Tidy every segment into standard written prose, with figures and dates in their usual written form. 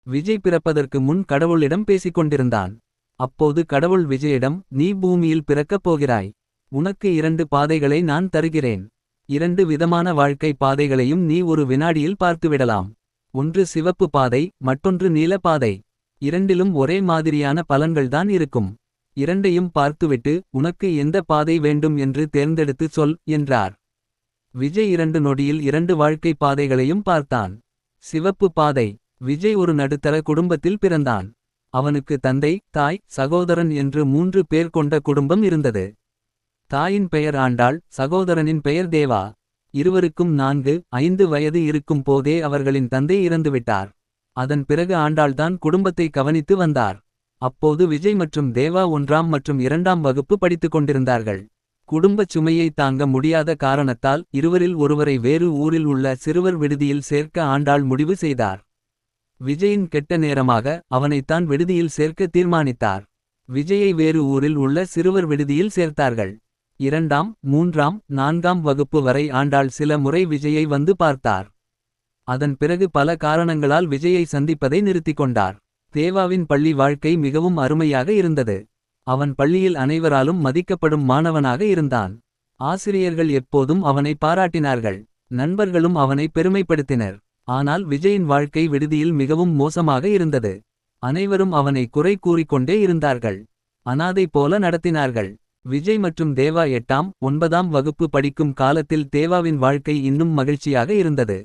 விஜய் பிறப்பதற்கு முன் கடவுளிடம் பேசிக்கொண்டிருந்தான். அப்போது கடவுள் விஜயிடம், நீ பூமியில் பிறக்கப் போகிறாய். உனக்கு 2 பாதைகளை நான் தருகிறேன். 2 விதமான வாழ்க்கை பாதைகளையும் நீ ஒரு வினாடியில் பார்த்துவிடலாம். ஒன்று சிவப்பு பாதை, மற்றொன்று நீல பாதை. இரண்டிலும் ஒரே மாதிரியான பலன்கள்தான் இருக்கும். இரண்டையும் பார்த்துவிட்டு உனக்கு எந்த பாதை வேண்டும் என்று தேர்ந்தெடுத்து சொல் என்றார். விஜய் 2 நொடியில் 2 வாழ்க்கை பாதைகளையும் பார்த்தான். சிவப்பு பாதை. விஜய் ஒரு நடுத்தர குடும்பத்தில் பிறந்தான். அவனுக்கு தந்தை, தாய், சகோதரன் என்று 3 பேர் கொண்ட குடும்பம் இருந்தது. தாயின் பெயர் ஆண்டாள், சகோதரனின் பெயர் தேவா. இருவருக்கும் 4, 5 வயது இருக்கும் போதே அவர்களின் தந்தை இறந்துவிட்டார். அதன் பிறகு ஆண்டாள்தான் குடும்பத்தை கவனித்து வந்தார். அப்போது விஜய் மற்றும் தேவா 1ஆம் மற்றும் 2ஆம் வகுப்பு படித்துக் கொண்டிருந்தார்கள். குடும்பச் சுமையை தாங்க முடியாத காரணத்தால் இருவரில் ஒருவரை வேறு ஊரில் உள்ள சிறுவர் விடுதியில் சேர்க்க ஆண்டாள் முடிவு செய்தார். விஜயின் கெட்ட நேரமாக அவனைத்தான் விடுதியில் சேர்க்க தீர்மானித்தார். விஜயை வேறு ஊரில் உள்ள சிறுவர் விடுதியில் சேர்த்தார்கள். 2ஆம், 3ஆம், 4ஆம் வகுப்பு வரை ஆண்டாள் சில முறை விஜயை வந்து பார்த்தார். அதன் பிறகு பல காரணங்களால் விஜயை சந்திப்பதை நிறுத்திக் கொண்டார். தேவாவின் பள்ளி வாழ்க்கை மிகவும் அருமையாக இருந்தது. அவன் பள்ளியில் அனைவராலும் மதிக்கப்படும் மாணவனாக இருந்தான். ஆசிரியர்கள் எப்போதும் அவனை பாராட்டினார்கள். நண்பர்களும் அவனை பெருமைப்படுத்தினர். ஆனால் விஜயின் வாழ்க்கை விடுதியில் மிகவும் மோசமாக இருந்தது. அனைவரும் அவனை குறை கூறிக்கொண்டே இருந்தார்கள். அனாதை போல நடத்தினார்கள். விஜய் மற்றும் தேவா 8ஆம், 9ஆம் வகுப்பு படிக்கும் காலத்தில் தேவாவின் வாழ்க்கை இன்னும் மகிழ்ச்சியாக இருந்தது.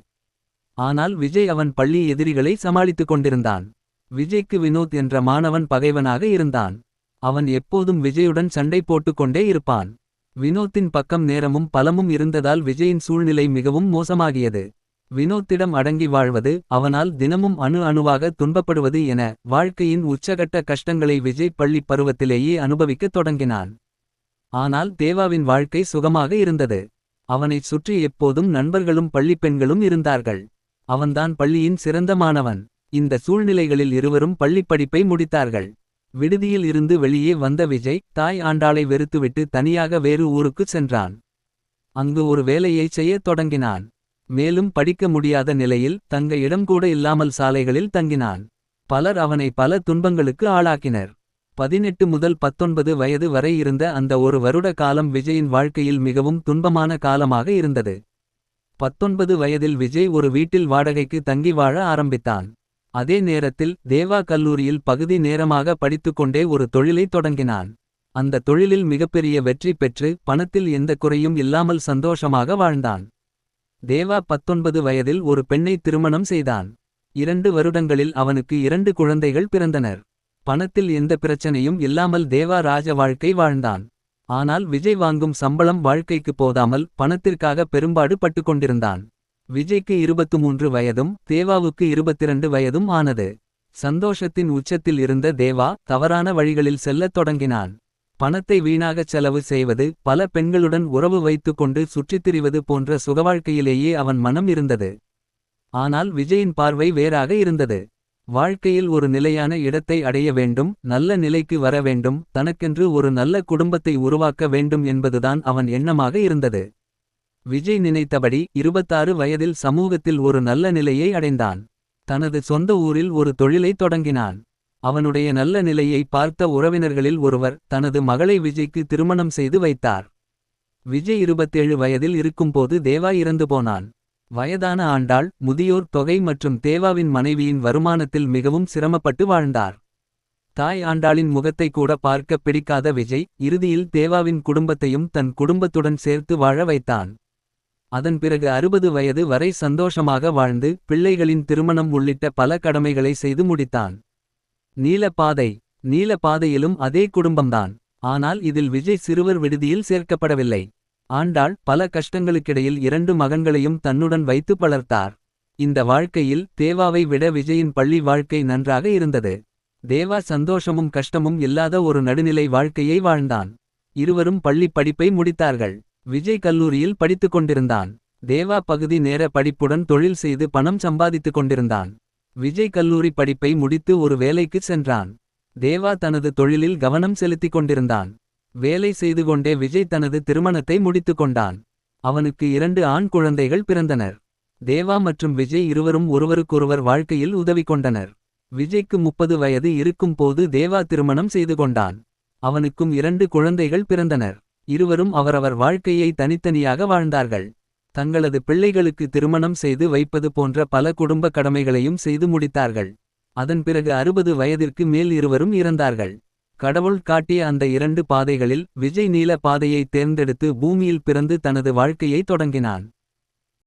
ஆனால் விஜய் அவன் பள்ளி எதிரிகளை சமாளித்துக் கொண்டிருந்தான். விஜய்க்கு வினோத் என்ற மாணவன் பகைவனாக இருந்தான். அவன் எப்போதும் விஜயுடன் சண்டை போட்டுக்கொண்டே இருப்பான். வினோத்தின் பக்கம் நேரமும் பலமும் இருந்ததால் விஜயின் சூழ்நிலை மிகவும் மோசமாகியது. வினோத்திடம் அடங்கி வாழ்வது, அவனால் தினமும் அணு அணுவாக துன்பப்படுவது என வாழ்க்கையின் உச்சகட்ட கஷ்டங்களை விஜய் பள்ளிப் பருவத்திலேயே அனுபவிக்கத் தொடங்கினான். ஆனால் தேவாவின் வாழ்க்கை சுகமாக இருந்தது. அவனைச் சுற்றி எப்போதும் நண்பர்களும் பள்ளிப்பெண்களும் இருந்தார்கள். அவன்தான் பள்ளியின் சிறந்த மாணவன். இந்த சூழ்நிலைகளில் இருவரும் பள்ளிப்படிப்பை முடித்தார்கள். விடுதியில் இருந்து வெளியே வந்த விஜய் தாய் ஆண்டாளை வெறுத்துவிட்டு தனியாக வேறு ஊருக்குச் சென்றான். அங்கு ஒரு வேலையைச் செய்யத் தொடங்கினான். மேலும் படிக்க முடியாத நிலையில் தங்க இடம் கூட இல்லாமல் சாலைகளில் தங்கினான். பலர் அவனை பல துன்பங்களுக்கு ஆளாக்கினர். 18 முதல் 19 வயது வரை இருந்த அந்த ஒரு வருட காலம் விஜயின் வாழ்க்கையில் மிகவும் துன்பமான காலமாக இருந்தது. 19 வயதில் விஜய் ஒரு வீட்டில் வாடகைக்கு தங்கி வாழ ஆரம்பித்தான். அதே நேரத்தில் தேவா கல்லூரியில் பகுதி நேரமாக படித்துக்கொண்டே ஒரு தொழிலை தொடங்கினான். அந்த தொழிலில் மிகப்பெரிய வெற்றி பெற்று பணத்தில் எந்த குறையும் இல்லாமல் சந்தோஷமாக வாழ்ந்தான். தேவா 19 வயதில் ஒரு பெண்ணை திருமணம் செய்தான். 2 வருடங்களில் அவனுக்கு 2 குழந்தைகள் பிறந்தனர். பணத்தில் எந்த பிரச்சனையும் இல்லாமல் தேவா ராஜ வாழ்க்கை வாழ்ந்தான். ஆனால் விஜய் வாங்கும் சம்பளம் வாழ்க்கைக்கு போதாமல் பணத்திற்காக பெரும்பாடு பட்டுக்கொண்டிருந்தான். விஜய்க்கு 23 வயதும் தேவாவுக்கு 22 வயதும் ஆனது. சந்தோஷத்தின் உச்சத்தில் இருந்த தேவா தவறான வழிகளில் செல்லத் தொடங்கினான். பணத்தை வீணாகச் செலவு செய்வது, பல பெண்களுடன் உறவு வைத்துக்கொண்டு சுற்றித்திரிவது போன்ற சுகவாழ்க்கையிலேயே அவன் மனம் இருந்தது. ஆனால் விஜயின் பார்வை வேறாக இருந்தது. வாழ்க்கையில் ஒரு நிலையான இடத்தை அடைய வேண்டும், நல்ல நிலைக்கு வர வேண்டும், தனக்கென்று ஒரு நல்ல குடும்பத்தை உருவாக்க வேண்டும் என்பதுதான் அவன் எண்ணமாக இருந்தது. விஜய் நினைத்தபடி 26 வயதில் சமூகத்தில் ஒரு நல்ல நிலையை அடைந்தான். தனது சொந்த ஊரில் ஒரு தொழிலை தொடங்கினான். அவனுடைய நல்ல நிலையை பார்த்த உறவினர்களில் ஒருவர் தனது மகளை விஜய்க்கு திருமணம் செய்து வைத்தார். விஜய் 27 வயதில் இருக்கும்போது தேவா இறந்து போனான். வயதான ஆண்டாள், முதியோர் தொகை மற்றும் தேவாவின் மனைவியின் வருமானத்தில் மிகவும் சிரமப்பட்டு வாழ்ந்தார். தாய் ஆண்டாளின் முகத்தை கூட பார்க்க பிடிக்காத விஜய் இறுதியில் தேவாவின் குடும்பத்தையும் தன் குடும்பத்துடன் சேர்த்து வாழ வைத்தான். அதன் பிறகு 60 வயது வரை சந்தோஷமாக வாழ்ந்து பிள்ளைகளின் திருமணம் உள்ளிட்ட பல கடமைகளை செய்து முடித்தான். நீல பாதை. நீல பாதையிலும் அதே குடும்பம்தான். ஆனால் இதில் விஜய் சிறுவர் விடுதியில் சேர்க்கப்படவில்லை. ஆண்டாள் பல கஷ்டங்களுக்கிடையில் 2 மகன்களையும் தன்னுடன் வைத்து வளர்த்தார். இந்த வாழ்க்கையில் தேவாவை விட விஜயின் பள்ளி வாழ்க்கை நன்றாக இருந்தது. தேவா சந்தோஷமும் கஷ்டமும் இல்லாத ஒரு நடுநிலை வாழ்க்கையை வாழ்ந்தான். இருவரும் பள்ளி படிப்பை முடித்தார்கள். விஜய் கல்லூரியில் படித்துக் கொண்டிருந்தான். தேவா பகுதி நேர படிப்புடன் தொழில் செய்து பணம் சம்பாதித்துக் கொண்டிருந்தான். விஜய் கல்லூரி படிப்பை முடித்து ஒரு வேலைக்கு சென்றான். தேவா தனது தொழிலில் கவனம் செலுத்திக் கொண்டிருந்தான். வேலை செய்து கொண்டே விஜய் தனது திருமணத்தை முடித்துக் கொண்டான். அவனுக்கு 2 ஆண் குழந்தைகள் பிறந்தனர். தேவா மற்றும் விஜய் இருவரும் ஒருவருக்கொருவர் வாழ்க்கையில் உதவி கொண்டனர். விஜய்க்கு 30 வயது இருக்கும் போது தேவா திருமணம் செய்து கொண்டான். அவனுக்கும் 2 குழந்தைகள் பிறந்தனர். இருவரும் அவரவர் வாழ்க்கையை தனித்தனியாக வாழ்ந்தார்கள். தங்களது பிள்ளைகளுக்கு திருமணம் செய்து வைப்பது போன்ற பல குடும்ப கடமைகளையும் செய்து முடித்தார்கள். அதன் பிறகு 60 வயதிற்கு மேல் இருவரும் இறந்தார்கள். கடவுள் காட்டிய அந்த 2 பாதைகளில் விஜய் நீல பாதையை தேர்ந்தெடுத்து பூமியில் பிறந்து தனது வாழ்க்கையை தொடங்கினான்.